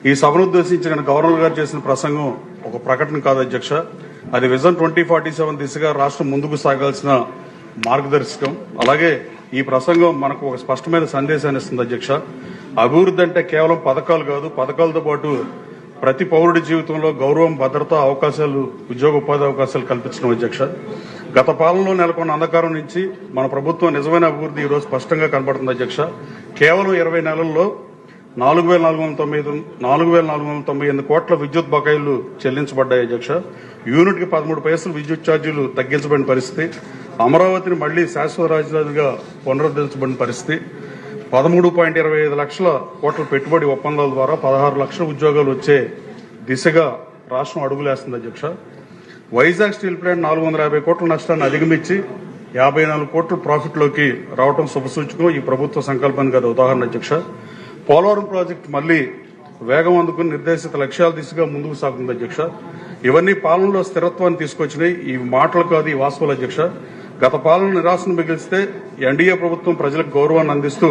ఈ సభను ఉద్దేశించిన గవర్నర్ గారు చేసిన ప్రసంగం ఒక ప్రకటన కాదు అధ్యక్ష, అది విజన్ 2047 దిశగా రాష్ట్రం ముందుకు సాగాల్సిన మార్గదర్శకం. అలాగే ఈ ప్రసంగం మనకు ఒక స్పష్టమైన సందేశాన్ని ఇస్తుంది అధ్యక్ష. అభివృద్ధి అంటే కేవలం పథకాలు కాదు, పథకాలతో పాటు ప్రతి పౌరుడి జీవితంలో గౌరవం, భద్రత, అవకాశాలు, ఉద్యోగ ఉపాధి అవకాశాలు కల్పించడం అధ్యక్ష. గత పాలనలో నెలకొన్న అంధకారం నుంచి మన ప్రభుత్వం నిజమైన అభివృద్ధి ఈరోజు స్పష్టంగా కనబడుతుంది అధ్యక్ష. కేవలం 20 నెలల్లో 4498 కోట్ల విద్యుత్ బకాయిలు చెల్లించబడ్డాయి అధ్యక్ష. యూనిట్కి 13 పైసలు విద్యుత్ ఛార్జీలు తగ్గించబడిన పరిస్థితి, అమరావతిని మళ్లీ శాశ్వత రాజధానిగా పునరుద్ధరించబడిన పరిస్థితి, 13.25 లక్షల కోట్ల పెట్టుబడి ఒప్పందాల ద్వారా 16 లక్షల ఉద్యోగాలు వచ్చే దిశగా రాష్ట్రం అడుగులేస్తుంది అధ్యక్ష. వైజాగ్ స్టీల్ ప్లాంట్ 450 కోట్ల నష్టాన్ని అధిగమించి 54 కోట్ల ప్రాఫిట్లోకి రావడం శుభసూచకం. ఈ ప్రభుత్వ సంకల్పానికి అది ఉదాహరణ అధ్యక్ష. పోలవరం ప్రాజెక్టు మళ్లీ వేగం అందుకుని నిర్దేశిత లక్ష్యాల దిశగా ముందుకు సాగుతుంది అధ్యక్ష. ఇవన్నీ పాలనలో స్థిరత్వాన్ని తీసుకొచ్చినాయి. ఈ మాటలు కాదు, ఈ వాస్తవాలు అధ్యక్ష. గత పాలన నిరాశను మిగిలిస్తే ఎన్డీఏ ప్రభుత్వం ప్రజలకు గౌరవాన్ని అందిస్తూ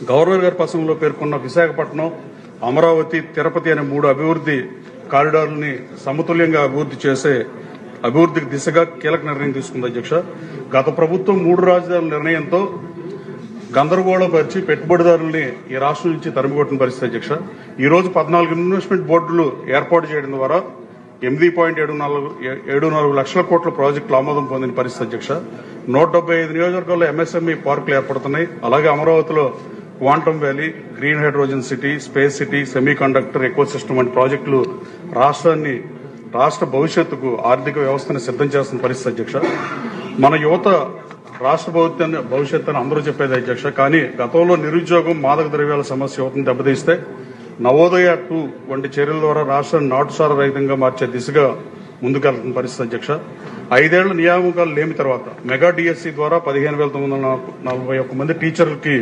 గవర్నర్ గారి ప్రసంగంలో పేర్కొన్న విశాఖపట్నం, అమరావతి, తిరుపతి అనే 3 అభివృద్ధి కారిడార్లని సమతుల్యంగా అభివృద్ధి చేసే అభివృద్ధికి దిశగా కీలక నిర్ణయం తీసుకుంది అధ్యక్ష. గత ప్రభుత్వం 3 రాజధానుల నిర్ణయంతో గందరగోళం పరిచి పెట్టుబడిదారుల్ని ఈ రాష్ట్రం నుంచి తరిమికొట్టిన పరిస్థితి అధ్యక్ష. ఈ రోజు 14 ఇన్వెస్ట్మెంట్ బోర్డులు ఏర్పాటు చేయడం ద్వారా 8.74 లక్షల కోట్ల ప్రాజెక్టులు ఆమోదం పొందిన పరిస్థితి అధ్యక్ష. 175 నియోజకవర్గాల్లో ఎంఎస్ఎంఈ పార్కులు ఏర్పడుతున్నాయి. అలాగే అమరావతిలో quantum valley, green hydrogen city, space city, semi conductor ecosystem వంటి ప్రాజెక్టులు రాష్ట్ర భవిష్యత్తుకు ఆర్థిక వ్యవస్థను సిద్దం చేస్తున్న పరిస్థితి అధ్యక్ష. మన యువత రాష్ట్ర భవిష్యత్తు అని అందరూ చెప్పేది అధ్యక్ష. కానీ గతంలో నిరుద్యోగం, మాదక ద్రవ్యాల సమస్య యువతను దెబ్బతీస్తే నవోదయ 2 వంటి చర్యల ద్వారా రాష్ట్రాన్ని నాటుసార రహితంగా మార్చే దిశగా ముందుకెళ్తున్న పరిస్థితి అధ్యక్ష. 5 ఏళ్ల నియామకాలు లేని తర్వాత మెగా డిఎస్సీ ద్వారా 15,941 మంది టీచర్లకి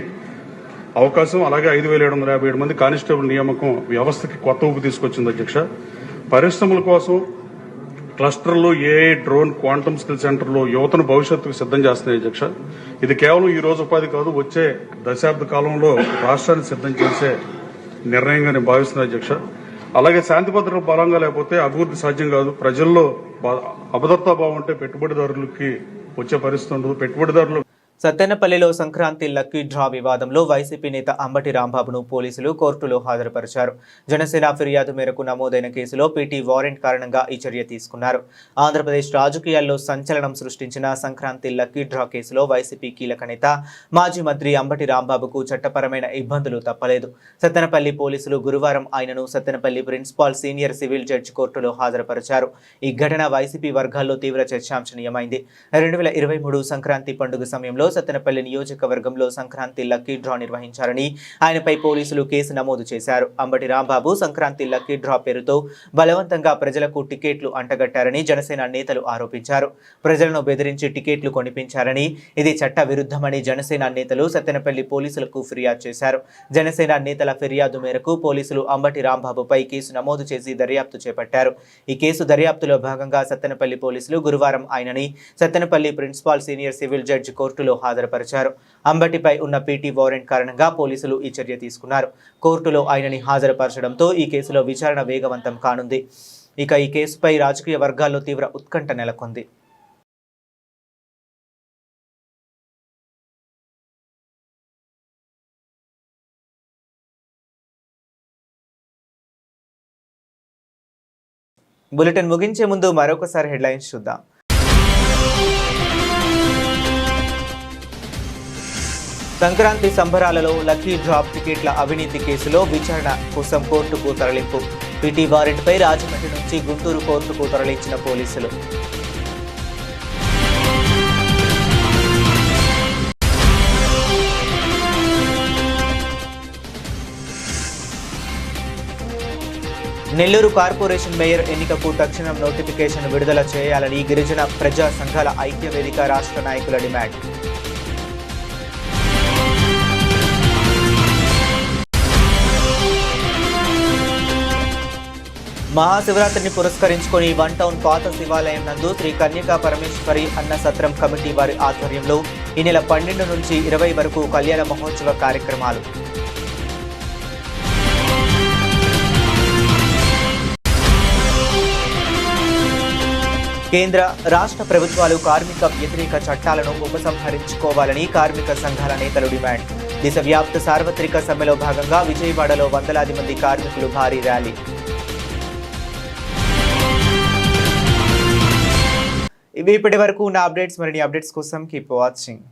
అవకాశం, అలాగే 5,757 మంది కానిస్టేబుల్ నియామకం వ్యవస్థకి కొత్త ఊపు తీసుకొచ్చింది అధ్యక్ష. పరిశ్రమల కోసం క్లస్టర్లు, ఏఐ, డ్రోన్, క్వాంటమ్ స్కిల్ సెంటర్లు యువతను భవిష్యత్తుకు సిద్ధం చేస్తున్నాయి అధ్యక్ష. ఇది కేవలం ఈ రోజు ఉపాధి కాదు, వచ్చే దశాబ్ద కాలంలో రాష్ట్రాన్ని సిద్ధం చేసే నిర్ణయంగా నేను భావిస్తున్నాను అధ్యక్ష. అలాగే శాంతి భద్రతలు బలంగా లేకపోతే అభివృద్ధి సాధ్యం కాదు. ప్రజల్లో అభద్రతా భావం ఉంటే పెట్టుబడిదారులకి వచ్చే పరిస్థితి ఉండదు. పెట్టుబడిదారులు సత్తెనపల్లిలో సంక్రాంతి లక్కీ డ్రా వివాదంలో వైసీపీ నేత అంబటి రాంబాబును పోలీసులు కోర్టులో హాజరుపరిచారు. జనసేన ఫిర్యాదు మేరకు నమోదైన కేసులో పీటీ వారెంట్ కారణంగా ఈ చర్య తీసుకున్నారు. ఆంధ్రప్రదేశ్ రాజకీయాల్లో సంచలనం సృష్టించిన సంక్రాంతి లక్కీ డ్రా కేసులో వైసీపీ కీలక నేత మాజీ మంత్రి అంబటి రాంబాబుకు చట్టపరమైన ఇబ్బందులు తప్పలేదు. సత్తెనపల్లి పోలీసులు గురువారం ఆయనను Sattenapalli principal senior civil judge కోర్టులో హాజరుపరిచారు. ఈ ఘటన వైసీపీ వర్గాల్లో తీవ్ర చర్చాంశనీయమైంది. 2023 సంక్రాంతి పండుగ సమయంలో సత్తెనపల్లి నియోజకవర్గంలో సంక్రాంతి లక్కీ డ్రా నిర్వహించారని ఆయనపై పోలీసులు కేసు నమోదు చేశారు. అంబటి రాంబాబు సంక్రాంతి లక్కీ డ్రా పేరుతో బలవంతంగా ప్రజలకు టికెట్లు అంటగట్టారని జనసేన నేతలు ఆరోపించారు. ప్రజలను బెదిరించి టికెట్లు కొనిపించారని, ఇది చట్ట విరుద్ధమని జనసేన నేతలు సత్తెనపల్లి పోలీసులకు ఫిర్యాదు చేశారు. జనసేన నేతల ఫిర్యాదు మేరకు పోలీసులు అంబటి రాంబాబుపై కేసు నమోదు చేసి దర్యాప్తు చేపట్టారు. ఈ కేసు దర్యాప్తులో భాగంగా సత్తెనపల్లి పోలీసులు గురువారం ఆయనని Sattenapalli principal senior civil judge కోర్టులో హాజరుపరిచారు. అంబటిపై ఉన్న పీటీ వారెంట్ కారణంగా పోలీసులు ఈ చర్య తీసుకున్నారు. కోర్టులో ఆయనని హాజరుపరచడంతో ఈ కేసులో విచారణ వేగవంతం కానుంది. ఇక ఈ కేసుపై రాజకీయ వర్గాల్లో తీవ్ర ఉత్కంఠ నెలకొంది. బులెటిన్ ముగించే ముందు మరొకసారి హెడ్లైన్స్ చూద్దాం. సంక్రాంతి సంబరాలలో లక్కీ డ్రాప్ టికెట్ల అవినీతి కేసులో విచారణ కోసం కోర్టుకు తరలింపు. పీటీ వారెంట్పై రాజమండ్రి నుంచి గుంటూరు కోర్టుకు తరలించిన పోలీసులు. నెల్లూరు కార్పొరేషన్ మేయర్ ఎన్నికకు తక్షణం నోటిఫికేషన్ విడుదల చేయాలని గిరిజన ప్రజా సంఘాల ఐక్య వేదిక రాష్ట్ర నాయకుల డిమాండ్. మహాశివరాత్రిని పురస్కరించుకొని వన్ టౌన్ పాత శివాలయం నందు శ్రీ కన్యకా పరమేశ్వరి అన్న సత్రం కమిటీ వారి ఆధ్వర్యంలో ఈ నెల 12 నుంచి 20 వరకు కళ్యాణ మహోత్సవ కార్యక్రమాలు. కేంద్ర రాష్ట్ర ప్రభుత్వాలు కార్మిక వ్యతిరేక చట్టాలను ఉపసంహరించుకోవాలని కార్మిక సంఘాల నేతలు డిమాండ్. దేశవ్యాప్త సార్వత్రిక సమ్మెలో భాగంగా విజయవాడలో వందలాది మంది కార్మికులు భారీ ర్యాలీ. ఇవి ఇప్పటి వరకు ఉన్న అప్డేట్స్. మరిన్ని అప్డేట్స్ కోసం కీప్ వాచింగ్.